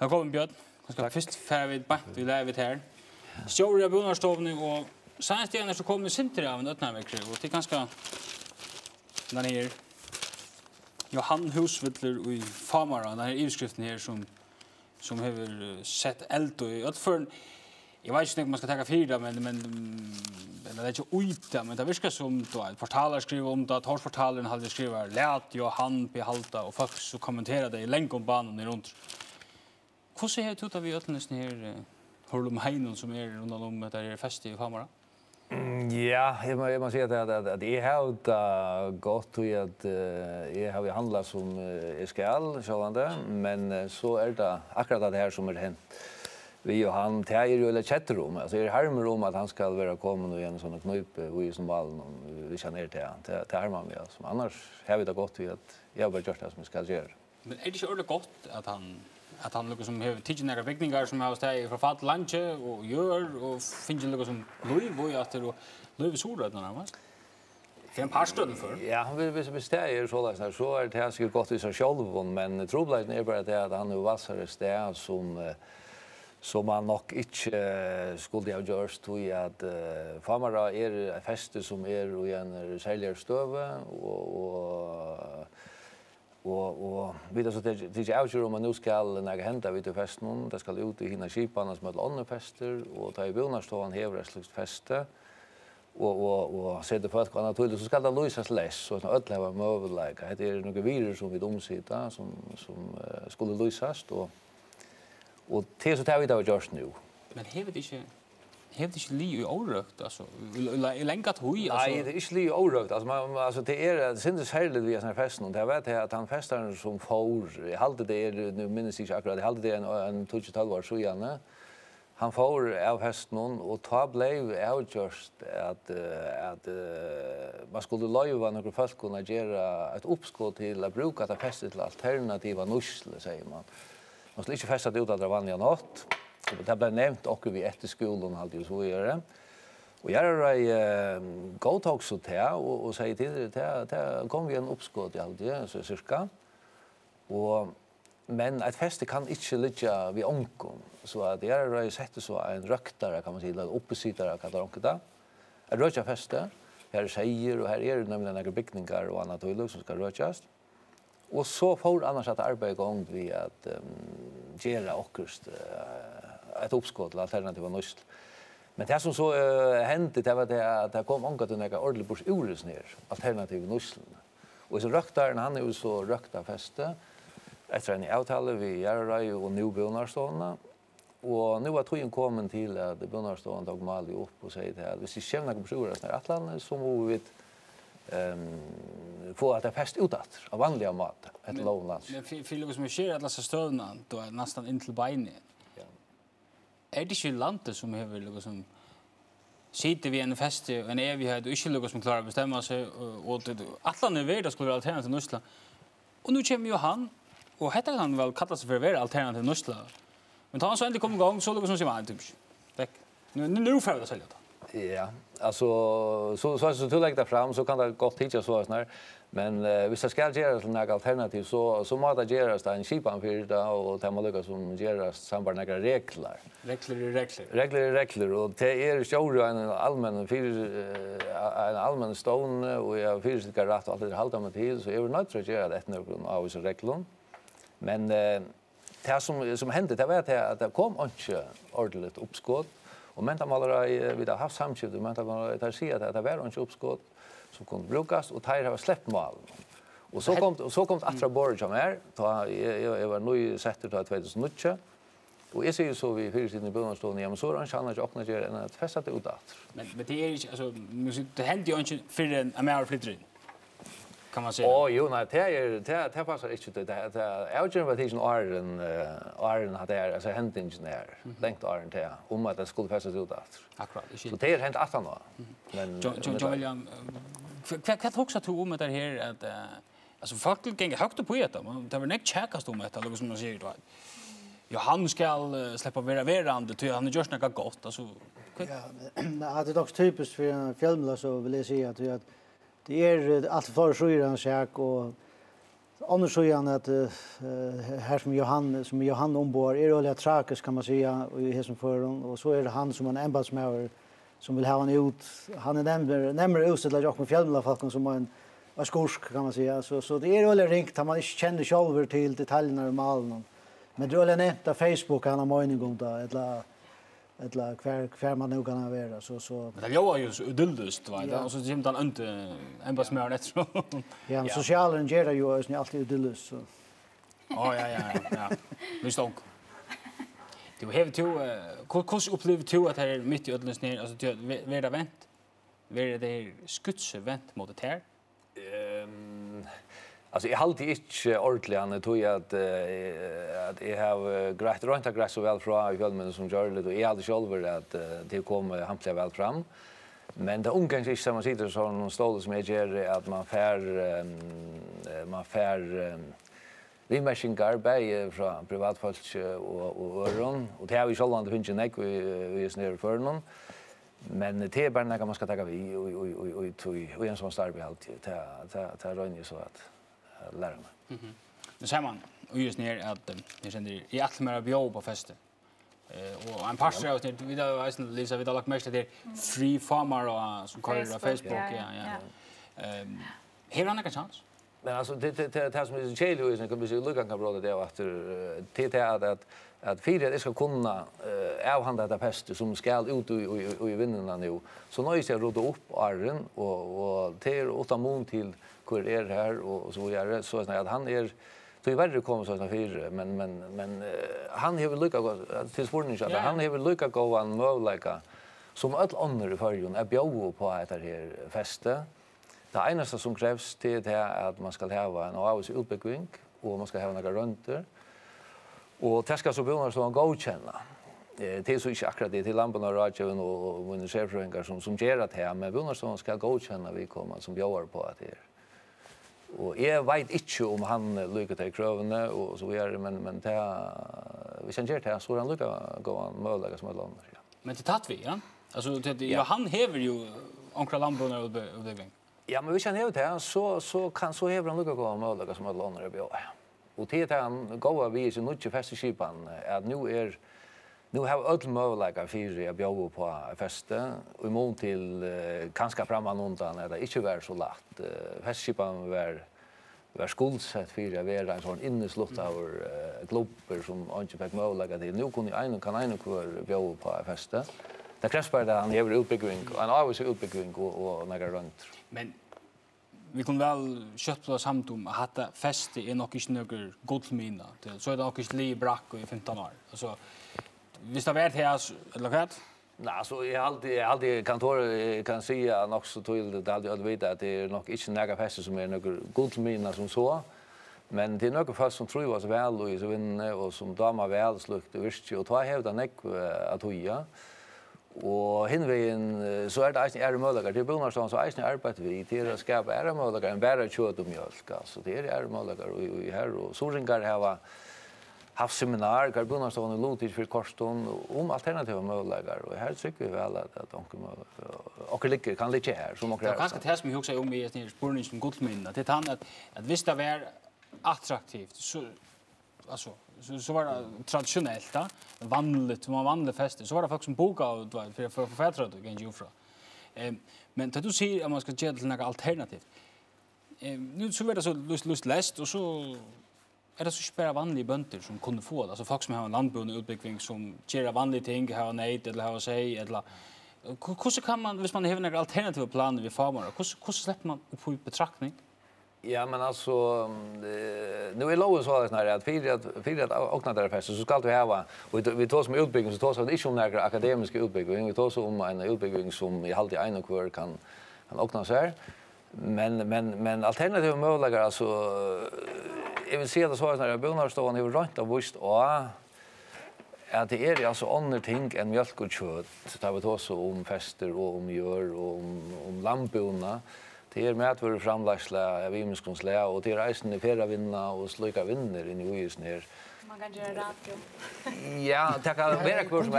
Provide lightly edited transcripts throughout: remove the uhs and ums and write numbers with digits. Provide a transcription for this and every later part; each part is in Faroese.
Välkommen Björn. Först färd vi bant vi lävet här. Stora bonustovning och sen så kommer Sinter av en öppnarvecka och det ganska den här Johan Husvittler i Famara den här utskriften här som har sett eld och att för jag vet inte om man ska ta fyra men det är inte ute men det verkar som då portaler skriver om det att Torsportalen hade skrivit lät Johan behalta och folk så kommenterade i länk om banan runt. Hur ser det ut att vi öppnas här Hurlum Heinon som är runt om där fest i Famara? Ja, jag måste säga att det har gått och att jag har handlat som jag skall sålande men så är det akkurat det här som är hänt. Vi och han tar ju eller chatterum alltså är harmer om att han ska vara kommen och en sån knip och i som ballen vi känner det harmar vi alltså annars har vi det gott vi att jag har gjort det som jag ska göra. Men är det inte ordentligt gott att han liksom har tidsen några byggningar som har stått i förfall lanche och gör och finns något som Louis och efter och Louis Solrödna va? Fem par stunden för. Ja, han vill bestämma så är det säkert gott i sig själv men trobladen är bara det att han nu vassare stä som man nog inte skulle ha gjort tror jag att Famara är feste som är och en säljarstöve och vi så det är avgör om man nu ska några hända vid det festen det ska ut i hina skiparna som ett andra fester och ta i bonusstovan hävra ett slags feste och sätta folk på naturligt så ska det lösas läs så att alla har möjlighet det är några virus som vi domsita som skulle lösas och det så tar vi det just nu. Men hävde inte li i orökt alltså länkat hui alltså. Nej, det är inte li i orökt alltså det är syns härligt vi såna festen och det vet jag att han festar som får jag hade det nu minns jag akkurat jag hade det en 12 år så igen. Han får av festen och ta blev avgjort att man skulle lova några folk kunna göra ett uppskott till att bruka det festet till alternativa nusle säger man. Man skulle inte festa det ut av det vanliga natt. Det blev nämnt också vid efter skolan alltid så gör det. Och jag är gått också till och säger till det kom vi en uppskott alltid så cirka. Men ett feste kan inte ligga vid onkom så att jag har sett så en röktare kan man säga uppesittare kallar onkel det. Ett rökja feste. Här säger och här är det nämligen några byggningar och annat och som ska rökas. Och så får annars att arbeta igång vid att göra också ett uppskott till alternativa nusl. Men det som så hände det var att det kom ångat till några ordentligt bors ures ner alternativa nusl. Och så röktaren han är ju så rökta feste efter en avtale vi gör och nu bonusstående. Och nu har tiden kommit till att bonusstående tog mal upp och säger att hvis vi känner några bors ures ner atlandet så må vi få att det fest utåt av vanliga mat ett lånlands. Men för som sker alla så stödna då är nästan in till beinen. Ja. Är det ju landet som har liksom sitter vi en fest en evighet och inte något som klarar bestämma sig och alla är värda skulle vara alternativ till Nusla. Och nu kommer ju han och heter han väl kallas för vara alternativ till Nusla. Men tar han så ändå kommer igång så något som ser man typ. Tack. Nu får det sälja. Ja, alltså så till lägga fram så kan det gott hitta så här men hvis det ska göras till några alternativ så må det göras en skipan för det och det må lyckas som göras samband några regler. Regler och det är ju en allmän stone och jag fysiska rätt att det hålla med till så är det nödvändigt att göra det någon av så regler. Men det som hände det var att det kom inte ordentligt uppskott. Och mentamalare vi har haft samskift och mentamalare där ser att det var inte uppskott som kunde brukas och tar har släppt mal. Och så kom att borg som är då jag var nu sett då 2019 och jag ser ju så vi hyr sin i bonusstående men så han annars öppna göra en att festa det utåt. Men det är inte alltså det händer ju inte för en amerikansk flyttare. Kan man säga. Jo, nej, det passar inte det. Jag var det Arden hade alltså händingen där. Tänkte Arden det om att det skulle fästas ut att. Akkurat. Så det är hänt att han. Men John William vad också tog om det här att alltså folk gänga högt på det. Det var näck checkas om det eller som man säger då. Ja, han ska släppa verande till han gör något gott alltså. Ja, det är också typiskt för en film så vill jag säga att det är allt för sjuran sak och annars så igen att här som Johan ombord är öliga tragisk kan man säga i hesen föron och så är det han som en embassmäver som vill ha han ut. Han är närmare utsatt att jag med fjällmälafalken som en skursk kan man säga. Så det är öliga ringt att man inte känner själv till detaljerna i malen. Men det är öliga nämnt av Facebook han har mening om det eller kvar man nog kan vara så Men det var ju så udyllust va och så kommer han inte embassmäver efter. Ja, men socialen ger ju är alltid udyllust så. Ja. Visst ook. Du har hur upplever du att det är mitt i ödlens ner alltså det är vänt. Det är skutsevent mot det här. Alltså jag alltid inte ordentligt han tror jag att jag har grejt runt så väl från i filmen som gör det och jag hade själv att det kommer hamtliga väl fram. Men det umgängs inte samma sitter så någon stål som jag ger att man fär vimäskingar bäj från privatfolk och öron och det har vi själva finns ju näck vi är snär för någon. Men det är bara när man ska ta vi och en sån stark alltid ta rönje så att lära mig. Nu ser man och just ner att jag känner i allt mer av jobb på festen. Och en pastor av det vi då Lisa vi då lagt mest det free farmer och som kallar på Facebook Hur han kan chans? Men alltså det som är chelo är kan vi se luckan kan bråda det efter till att fyra det ska kunna avhandla det pest som ska ut i vinnarna nu. Så nu är det råda upp arren och till åtta mån till hur är det här och så gör det så att han är så i värre kommer så fyra men han har lyckats till spårningen att han har lyckats gå en möjlighet som alla andra i förrjun är bjöd på att det här feste. Det enaste som krävs till det är att man ska ha en avsutbygging och man ska ha några röntor. Och det ska så börja så en godkänna. Det är så inte akkurat det till lamporna och radioen och mina chefröringar som ger det här. Men börjar så ska godkänna vi kommer som bjöd på att det är. Och jag vet inte om han lyckas till krövande och så vidare. Men det vi känner det här så han lyckas gå en möjlighet som alla andra. Ja. Men det tatt vi, ja? Alltså, han hever ju ankra lamporna och utbygging. Ja, men vi känner det så hever han lyckas gå en möjlighet som alla andra bjöd. Och till att han går vi i sin nutje festeskipan att nu har öll möjligheter för att bjöd på feste och imot till kanske framan undan eller inte vara så lätt. Festeskipan var skuldsett för att vara en sån inneslott av klubbar som inte fick möjligheter till. Nu kan en bjöd på feste. Det krävs bara att han har utbyggning, en avsutbyggning och några runt. Men vi kunde väl köpa samt om att feste är nog inte några guldmina. Så är det nog inte li brack i 15 år. Alltså visst har varit här eller vad? Nej, så jag alltid kan säga nog så till det alltid vet att det är nog inte några fester som är några guldmina som så. Men det är några fast som tror var väl och så vinner och som damer väl slukt visst och ta hävda näck att hoja. Och hinvägen så är det är möjligheter. Det börjar så är arbete vi till att skapa är möjligheter en bättre kött och mjölk. Så det är möjligheter och här och soringar har haft seminar där börjar så en lotig för koston om alternativa möjligheter och här tycker vi väl att de kan ligga här som och det kanske det som vi också om i en spårning som guldminne det han att visst det var attraktivt så alltså så var det traditionellt då vanligt man vanliga fester så var det folk som bokade för författare och gen fra. Men det du säger att man ska göra till något alternativt. Nu så var det så lust läst och så är det så spärra vanliga bönder som kunde få det alltså folk som har en landbunden utbyggning som gör vanliga ting har nej eller har sig eller hur kan man hvis man har några alternativa planer vid farmar hur släpper man upp i betraktning? Ja, men alltså nu är lovet så att för att öppna där fest så ska vi ha och vi tar som utbyggning så tar så inte om några akademiska utbyggning vi tar så om en utbyggning som i alltid en och kvar kan öppna sig men alternativa möjligheter alltså jag vill se det så när jag börjar stå och runt och visst och att det är alltså andra ting än mjölk och kött så vi tar så om fester och om gör och om lamporna. Det är med att vara framlagsla av imenskonslä och till reisen i färra vinna och sluka vinner in i husen här. Man kan göra radio. Ja, det kan vara kvar som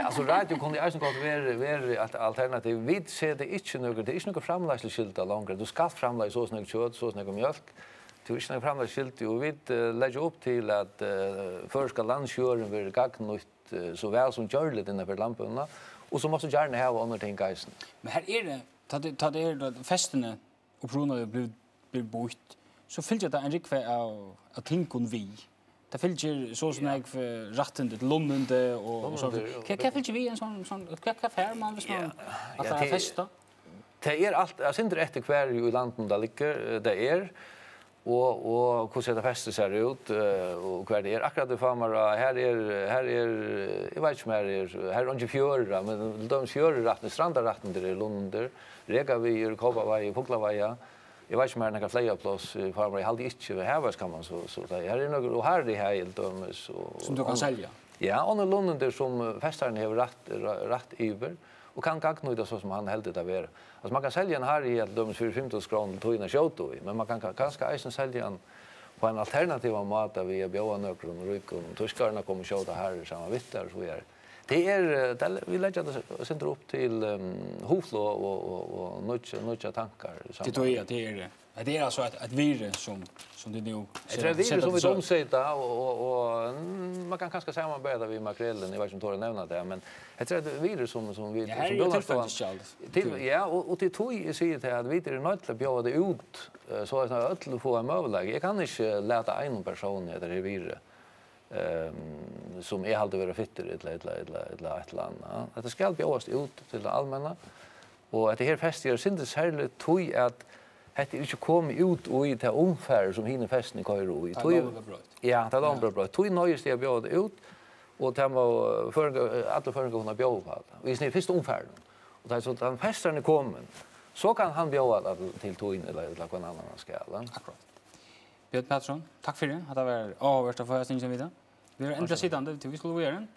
alltså radio kunde ju vara ett alternativ. Vi ser det inte något framlagsla skylta längre. Du ska framlaga så snägt kött, så snägt mjölk. Du är inte framför skilt och vi lägger upp till att förska landsjören blir gagnut så väl som görligt innanför lamporna och så måste gärna ha andra ting geisen. Men här är det, ta det då festerna och bruna blir bort. Så fyller det en rikve av tinkon vi. Det fyller så som jag för rattendet, lundende och så. Kan fyller vi en sån kaffe man hvis man att det festa? Det är allt, jag syns inte efter kvar i landet där ligger det är och hur ser det fester ser ut och kvar det är akkurat det farmar här är jag vet inte mer här är inte fjörra men de fjörra ratten strandarratten där är lunder rega vi Kobavaj Fuglavaj jag vet inte mer några fler plats farmar jag hade inte här kan man så det här är några och här det här helt som du kan sälja. Ja, och lunder som festaren har rätt över och kan gagna så som han helt det där. Alltså man kan sälja en här i helt döms för 15 kronor till en show men man kan ganska eisen sälja en på en alternativ mat där vi bjöd några och rycken tyskarna kommer show det här samma vittar så är det är vi lägger det sätter upp till hoflå och nutcha tankar det är alltså ett virus som det nu det är virus som vi omsätter och man kan kanske samarbeta med makrellen i vad som tar att nämna det men det är ett virus som vi och till tog säger det att vi är nöjda att bjuda det ut så att alla får en möjlighet. Jag kan inte låta en person det är virus som är alltid vara fitter ett land. Det ska bjudas ut till det allmänna och det här festival syntes särskilt tog att det inte kom ut och i det omfärd som hinner festen kör i. Ja, det är bra. Tog nöjes det bjöd ut och det var alla förgångna bjöd på det. Vi snir första omfärden. Och det är så att den festen är kommen så kan han bjöda till tog in eller någon annan skala. Akkurat. BjornPatursson, tack för det. Att det var avhört att få höra stingen vidare. Vi har ändrat sidan, det vi skulle göra den.